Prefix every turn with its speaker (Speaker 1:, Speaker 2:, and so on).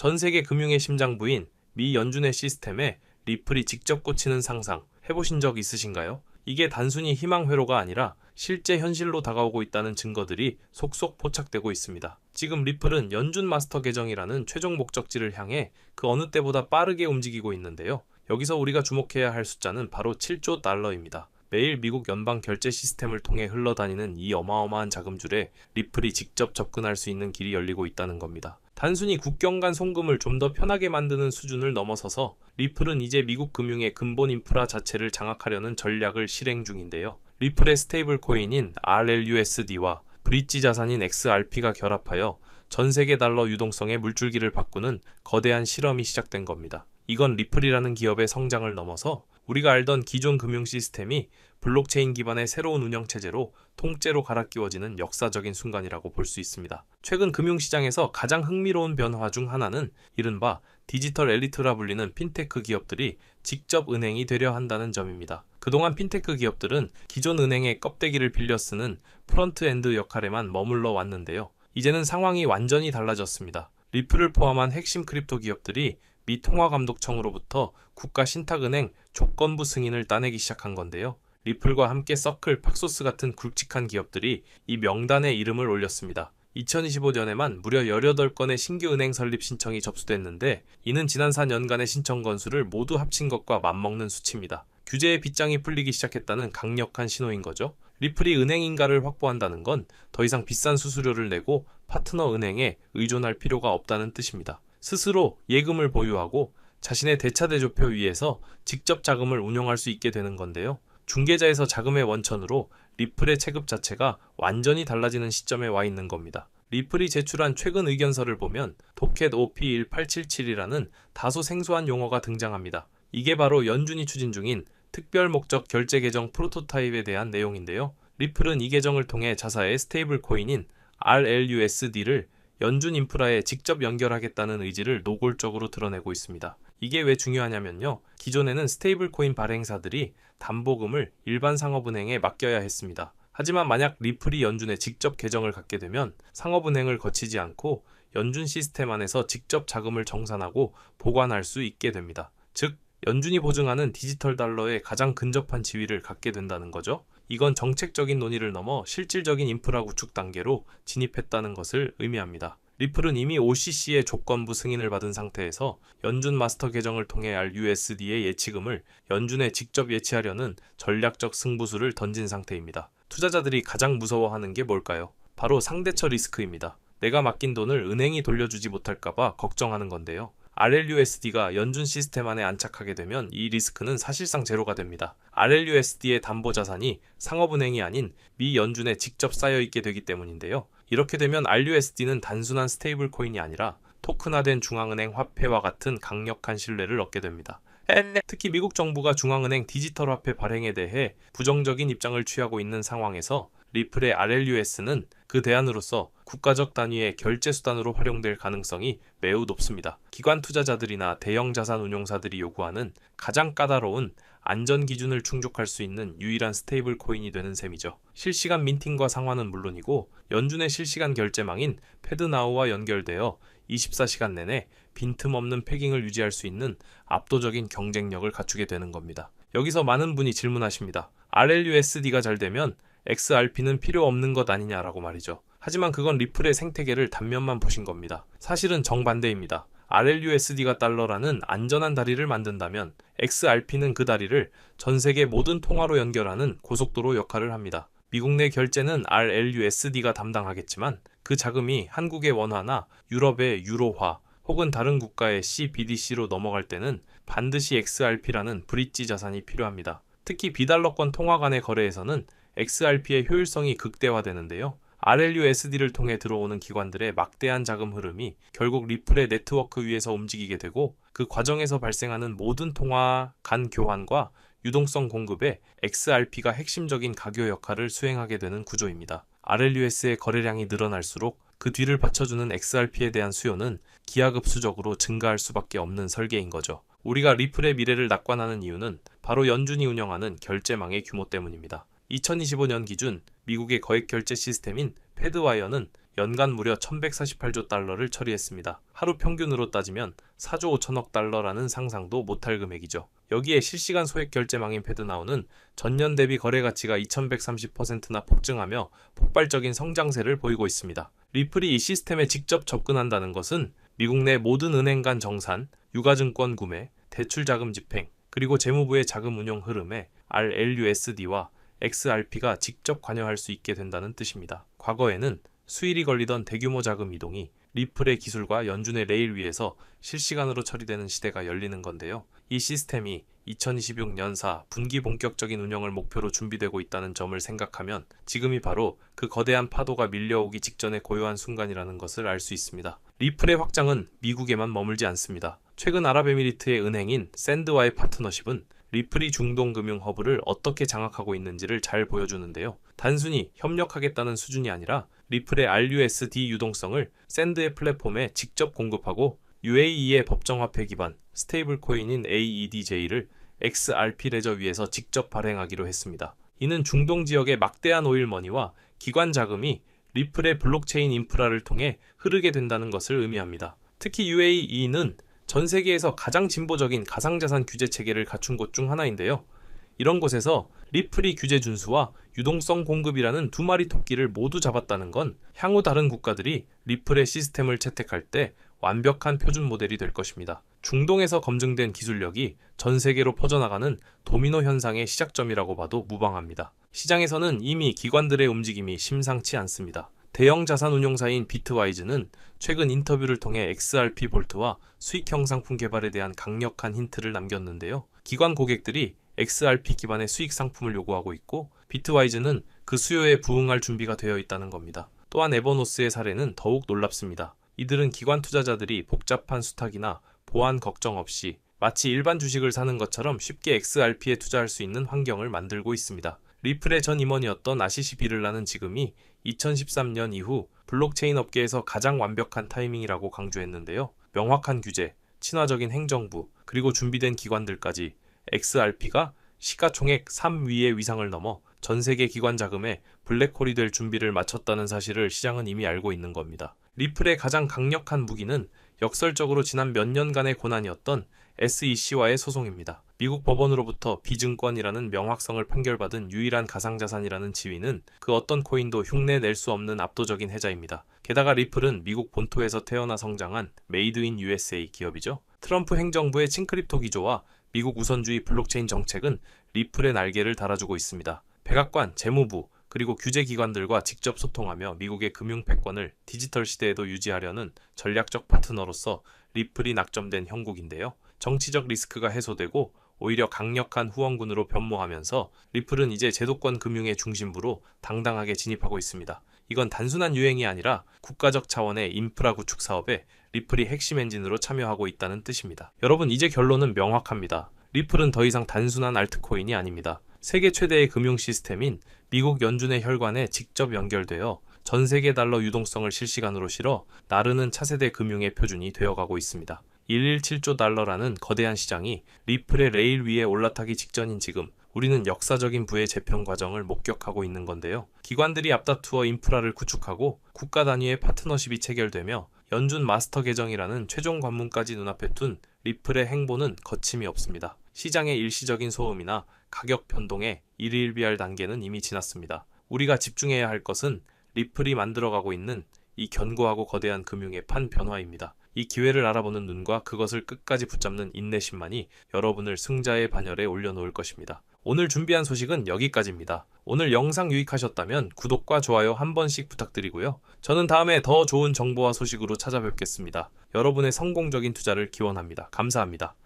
Speaker 1: 전 세계 금융의 심장부인 미 연준의 시스템에 리플이 직접 꽂히는 상상 해보신 적 있으신가요? 이게 단순히 희망회로가 아니라 실제 현실로 다가오고 있다는 증거들이 속속 포착되고 있습니다. 지금 리플은 연준 마스터 계정이라는 최종 목적지를 향해 그 어느 때보다 빠르게 움직이고 있는데요. 여기서 우리가 주목해야 할 숫자는 바로 7조 달러입니다. 매일 미국 연방 결제 시스템을 통해 흘러다니는 이 어마어마한 자금줄에 리플이 직접 접근할 수 있는 길이 열리고 있다는 겁니다. 단순히 국경 간 송금을 좀 더 편하게 만드는 수준을 넘어서서 리플은 이제 미국 금융의 근본 인프라 자체를 장악하려는 전략을 실행 중인데요. 리플의 스테이블 코인인 RLUSD와 브릿지 자산인 XRP가 결합하여 전 세계 달러 유동성의 물줄기를 바꾸는 거대한 실험이 시작된 겁니다. 이건 리플이라는 기업의 성장을 넘어서 우리가 알던 기존 금융 시스템이 블록체인 기반의 새로운 운영체제로 통째로 갈아 끼워지는 역사적인 순간이라고 볼 수 있습니다. 최근 금융시장에서 가장 흥미로운 변화 중 하나는 이른바 디지털 엘리트라 불리는 핀테크 기업들이 직접 은행이 되려 한다는 점입니다. 그동안 핀테크 기업들은 기존 은행의 껍데기를 빌려 쓰는 프론트엔드 역할에만 머물러 왔는데요. 이제는 상황이 완전히 달라졌습니다. 리플을 포함한 핵심 크립토 기업들이 미 통화감독청으로부터 국가신탁은행 조건부 승인을 따내기 시작한 건데요. 리플과 함께 서클, 팍소스 같은 굵직한 기업들이 이 명단에 이름을 올렸습니다. 2025년에만 무려 18건의 신규 은행 설립 신청이 접수됐는데 이는 지난 4년간의 신청 건수를 모두 합친 것과 맞먹는 수치입니다. 규제의 빗장이 풀리기 시작했다는 강력한 신호인 거죠. 리플이 은행인가를 확보한다는 건 더 이상 비싼 수수료를 내고 파트너 은행에 의존할 필요가 없다는 뜻입니다. 스스로 예금을 보유하고 자신의 대차대조표 위에서 직접 자금을 운용할 수 있게 되는 건데요. 중개자에서 자금의 원천으로 리플의 체급 자체가 완전히 달라지는 시점에 와 있는 겁니다. 리플이 제출한 최근 의견서를 보면 도켓 OP18777이라는 다소 생소한 용어가 등장합니다. 이게 바로 연준이 추진 중인 특별 목적 결제 계정 프로토타입에 대한 내용인데요. 리플은 이 계정을 통해 자사의 스테이블 코인인 RLUSD를 연준 인프라에 직접 연결하겠다는 의지를 노골적으로 드러내고 있습니다. 이게 왜 중요하냐면요. 기존에는 스테이블 코인 발행사들이 담보금을 일반 상업은행에 맡겨야 했습니다. 하지만 만약 리플이 연준에 직접 계정을 갖게 되면 상업은행을 거치지 않고 연준 시스템 안에서 직접 자금을 정산하고 보관할 수 있게 됩니다. 즉, 연준이 보증하는 디지털 달러에 가장 근접한 지위를 갖게 된다는 거죠. 이건 정책적인 논의를 넘어 실질적인 인프라 구축 단계로 진입했다는 것을 의미합니다. 리플은 이미 OCC의 조건부 승인을 받은 상태에서 연준 마스터 계정을 통해 RUSD의 예치금을 연준에 직접 예치하려는 전략적 승부수를 던진 상태입니다. 투자자들이 가장 무서워하는 게 뭘까요? 바로 상대처 리스크입니다. 내가 맡긴 돈을 은행이 돌려주지 못할까봐 걱정하는 건데요. RLUSD가 연준 시스템 안에 안착하게 되면 이 리스크는 사실상 제로가 됩니다. RLUSD의 담보 자산이 상업은행이 아닌 미 연준에 직접 쌓여있게 되기 때문인데요. 이렇게 되면 RUSD는 단순한 스테이블 코인이 아니라 토큰화된 중앙은행 화폐와 같은 강력한 신뢰를 얻게 됩니다. 특히 미국 정부가 중앙은행 디지털 화폐 발행에 대해 부정적인 입장을 취하고 있는 상황에서 리플의 RLUS는 그 대안으로서 국가적 단위의 결제 수단으로 활용될 가능성이 매우 높습니다. 기관 투자자들이나 대형 자산 운용사들이 요구하는 가장 까다로운 안전 기준을 충족할 수 있는 유일한 스테이블 코인이 되는 셈이죠. 실시간 민팅과 상환은 물론이고 연준의 실시간 결제망인 패드나우와 연결되어 24시간 내내 빈틈없는 패깅을 유지할 수 있는 압도적인 경쟁력을 갖추게 되는 겁니다. 여기서 많은 분이 질문하십니다. RLUSD가 잘 되면 XRP는 필요 없는 것 아니냐라고 말이죠. 하지만 그건 리플의 생태계를 단면만 보신 겁니다. 사실은 정반대입니다. RLUSD가 달러라는 안전한 다리를 만든다면 XRP는 그 다리를 전 세계 모든 통화로 연결하는 고속도로 역할을 합니다. 미국 내 결제는 RLUSD가 담당하겠지만 그 자금이 한국의 원화나 유럽의 유로화 혹은 다른 국가의 CBDC로 넘어갈 때는 반드시 XRP라는 브릿지 자산이 필요합니다. 특히 비달러권 통화 간의 거래에서는 XRP의 효율성이 극대화되는데요. RLUSD를 통해 들어오는 기관들의 막대한 자금 흐름이 결국 리플의 네트워크 위에서 움직이게 되고 그 과정에서 발생하는 모든 통화 간 교환과 유동성 공급에 XRP가 핵심적인 가교 역할을 수행하게 되는 구조입니다. RLUS의 거래량이 늘어날수록 그 뒤를 받쳐주는 XRP에 대한 수요는 기하급수적으로 증가할 수밖에 없는 설계인 거죠. 우리가 리플의 미래를 낙관하는 이유는 바로 연준이 운영하는 결제망의 규모 때문입니다. 2025년 기준 미국의 거액 결제 시스템인 패드와이어는 연간 무려 1148조 달러를 처리했습니다. 하루 평균으로 따지면 4조 5천억 달러라는 상상도 못할 금액이죠. 여기에 실시간 소액 결제망인 패드나우는 전년 대비 거래 가치가 2130%나 폭증하며 폭발적인 성장세를 보이고 있습니다. 리플이 이 시스템에 직접 접근한다는 것은 미국 내 모든 은행 간 정산, 유가증권 구매, 대출 자금 집행, 그리고 재무부의 자금 운용 흐름에 RLUSD와 XRP가 직접 관여할 수 있게 된다는 뜻입니다. 과거에는 수일이 걸리던 대규모 자금 이동이 리플의 기술과 연준의 레일 위에서 실시간으로 처리되는 시대가 열리는 건데요. 이 시스템이 2026년사 분기 본격적인 운영을 목표로 준비되고 있다는 점을 생각하면 지금이 바로 그 거대한 파도가 밀려오기 직전의 고요한 순간이라는 것을 알 수 있습니다. 리플의 확장은 미국에만 머물지 않습니다. 최근 아랍에미리트의 은행인 샌드와의 파트너십은 리플이 중동 금융 허브를 어떻게 장악하고 있는지를 잘 보여주는데요. 단순히 협력하겠다는 수준이 아니라 리플의 RUSD 유동성을 샌드의 플랫폼에 직접 공급하고 UAE의 법정화폐 기반 스테이블 코인인 AEDJ를 XRP 레저 위에서 직접 발행하기로 했습니다. 이는 중동 지역의 막대한 오일머니와 기관 자금이 리플의 블록체인 인프라를 통해 흐르게 된다는 것을 의미합니다. 특히 UAE는 전 세계에서 가장 진보적인 가상자산 규제 체계를 갖춘 곳 중 하나인데요. 이런 곳에서 리플이 규제 준수와 유동성 공급이라는 두 마리 토끼를 모두 잡았다는 건 향후 다른 국가들이 리플의 시스템을 채택할 때 완벽한 표준 모델이 될 것입니다. 중동에서 검증된 기술력이 전 세계로 퍼져나가는 도미노 현상의 시작점이라고 봐도 무방합니다. 시장에서는 이미 기관들의 움직임이 심상치 않습니다. 대형 자산 운용사인 비트와이즈는 최근 인터뷰를 통해 XRP 볼트와 수익형 상품 개발에 대한 강력한 힌트를 남겼는데요. 기관 고객들이 XRP 기반의 수익 상품을 요구하고 있고 비트와이즈는 그 수요에 부응할 준비가 되어 있다는 겁니다. 또한 에버노스의 사례는 더욱 놀랍습니다. 이들은 기관 투자자들이 복잡한 수탁이나 보안 걱정 없이 마치 일반 주식을 사는 것처럼 쉽게 XRP에 투자할 수 있는 환경을 만들고 있습니다. 리플의 전 임원이었던 아시시 비를라는 지금이 2013년 이후 블록체인 업계에서 가장 완벽한 타이밍이라고 강조했는데요. 명확한 규제, 친화적인 행정부, 그리고 준비된 기관들까지 XRP가 시가총액 3위의 위상을 넘어 전 세계 기관 자금에 블랙홀이 될 준비를 마쳤다는 사실을 시장은 이미 알고 있는 겁니다. 리플의 가장 강력한 무기는 역설적으로 지난 몇 년간의 고난이었던 SEC와의 소송입니다. 미국 법원으로부터 비증권이라는 명확성을 판결받은 유일한 가상자산이라는 지위는 그 어떤 코인도 흉내낼 수 없는 압도적인 해자입니다. 게다가 리플은 미국 본토에서 태어나 성장한 메이드 인 USA 기업이죠. 트럼프 행정부의 친크립토 기조와 미국 우선주의 블록체인 정책은 리플의 날개를 달아주고 있습니다. 백악관, 재무부, 그리고 규제기관들과 직접 소통하며 미국의 금융 패권을 디지털 시대에도 유지하려는 전략적 파트너로서 리플이 낙점된 형국인데요. 정치적 리스크가 해소되고 오히려 강력한 후원군으로 변모하면서 리플은 이제 제도권 금융의 중심부로 당당하게 진입하고 있습니다. 이건 단순한 유행이 아니라 국가적 차원의 인프라 구축 사업에 리플이 핵심 엔진으로 참여하고 있다는 뜻입니다. 여러분, 이제 결론은 명확합니다. 리플은 더 이상 단순한 알트코인이 아닙니다. 세계 최대의 금융 시스템인 미국 연준의 혈관에 직접 연결되어 전 세계 달러 유동성을 실시간으로 실어 나르는 차세대 금융의 표준이 되어가고 있습니다. 117조 달러라는 거대한 시장이 리플의 레일 위에 올라타기 직전인 지금 우리는 역사적인 부의 재편 과정을 목격하고 있는 건데요. 기관들이 앞다투어 인프라를 구축하고 국가 단위의 파트너십이 체결되며 연준 마스터 계정이라는 최종 관문까지 눈앞에 둔 리플의 행보는 거침이 없습니다. 시장의 일시적인 소음이나 가격 변동에 일희일비할 단계는 이미 지났습니다. 우리가 집중해야 할 것은 리플이 만들어가고 있는 이 견고하고 거대한 금융의 판 변화입니다. 이 기회를 알아보는 눈과 그것을 끝까지 붙잡는 인내심만이 여러분을 승자의 반열에 올려놓을 것입니다. 오늘 준비한 소식은 여기까지입니다. 오늘 영상 유익하셨다면 구독과 좋아요 한 번씩 부탁드리고요. 저는 다음에 더 좋은 정보와 소식으로 찾아뵙겠습니다. 여러분의 성공적인 투자를 기원합니다. 감사합니다.